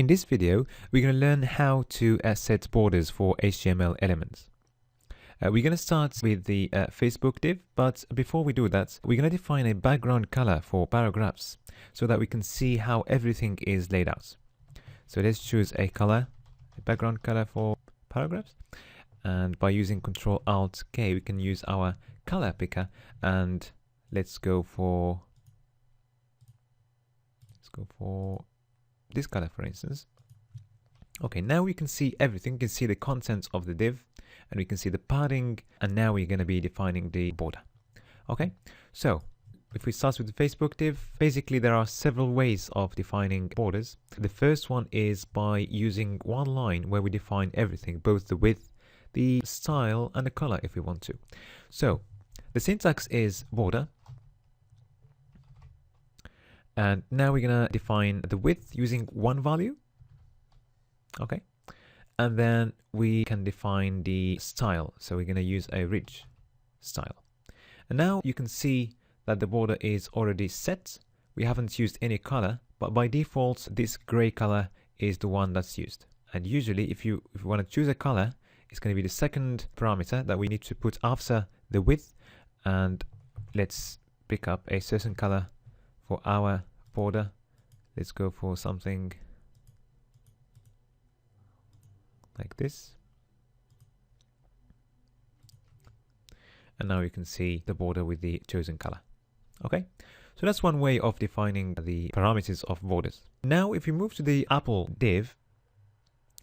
In this video, we're going to learn how to set borders for HTML elements. We're going to start with the Facebook div, but before we do that, we're going to define a background color for paragraphs so that we can see how everything is laid out. So let's choose a color, a background color for paragraphs. And by using Ctrl-Alt-K, we can use our color picker, and let's go for this color, for instance. Okay, now we can see everything. We can see the contents of the div, and we can see the padding, and now we're going to be defining the border. Okay, so if we start with the Facebook div, basically there are several ways of defining borders. The first one is by using one line where we define everything, both the width, the style, and the color if we want to. So the syntax is border. And now we're going to define the width using one value. Okay. And then we can define the style. So we're going to use a ridge style. And now you can see that the border is already set. We haven't used any color, but by default, this gray color is the one that's used. And usually if you want to choose a color, it's going to be the second parameter that we need to put after the width. And let's pick up a certain color for our border. Let's go for something like this. And now you can see the border with the chosen color. Okay, so that's one way of defining the parameters of borders. Now if you move to the Apple div,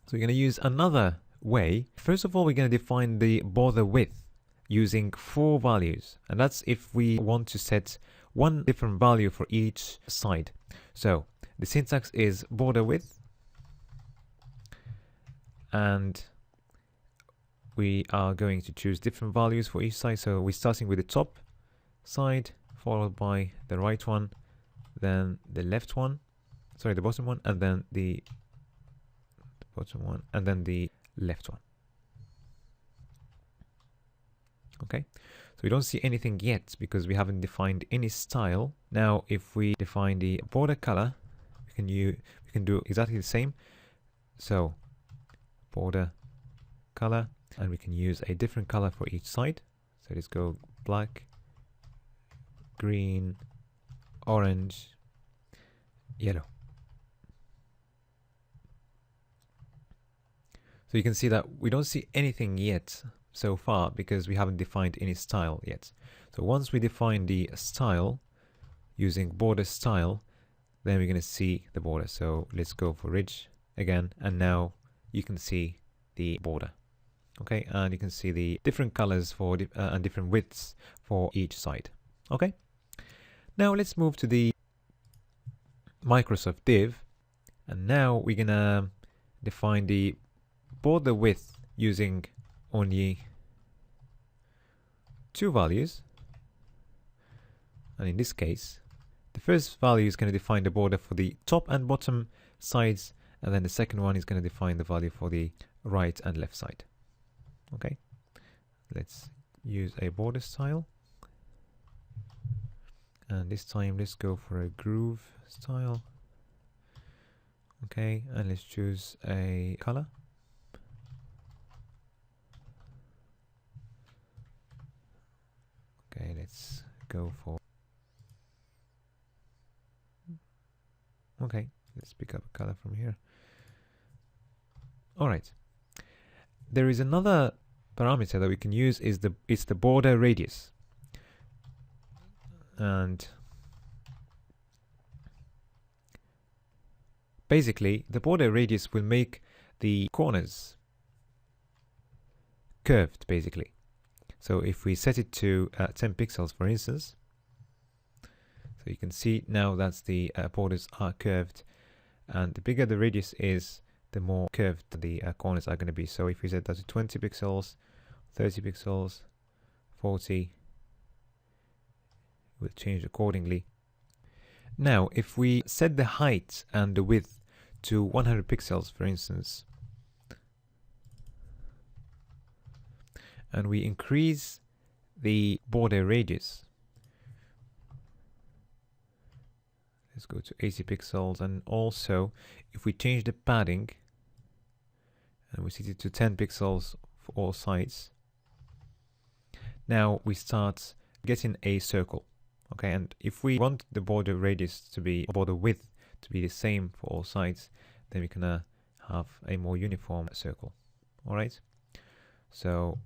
so we're going to use another way. First of all, we're going to define the border width using 4 values, and that's if we want to set one different value for each side. So the syntax is border width, and we are going to choose different values for each side. So we're starting with the top side, followed by the right one, then the left one, sorry, the bottom one, and then the bottom one, and then the left one. Okay, so we don't see anything yet because we haven't defined any style. Now if we define the border color, we can do exactly the same. So border color, and we can use a different color for each side. So let's go black, green, orange, yellow. So you can see that we don't see anything yet so far because we haven't defined any style yet. So once we define the style using border style, then we're going to see the border. So let's go for ridge again, and now you can see the border. Okay, and you can see the different colors for and different widths for each side. Okay, now let's move to the Microsoft div, and now we're gonna define the border width using only 2 values. And in this case, the first value is going to define the border for the top and bottom sides, and then the second one is going to define the value for the right and left side. Okay, let's use a border style, and this time let's go for a groove style. Okay, and let's choose a color. Okay, let's go for, okay, let's pick up a color from here. All right, there is another parameter that we can use, is it's the border radius, and basically the border radius will make the corners curved basically. So if we set it to 10 pixels, for instance, so you can see now that the borders are curved, and the bigger the radius is, the more curved the corners are going to be. So if we set that to 20 pixels, 30 pixels, 40, it will change accordingly. Now if we set the height and the width to 100 pixels, for instance, and we increase the border radius, Let's go to 80 pixels, and also if we change the padding and we set it to 10 pixels for all sides, now we start getting a circle. Okay, and if we want the border radius to be, or border width to be the same for all sides, then we can have a more uniform circle. All right, so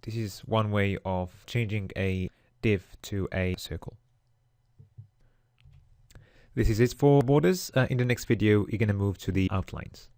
this is one way of changing a div to a circle. This is it for borders. In the next video, you're going to move to the outlines.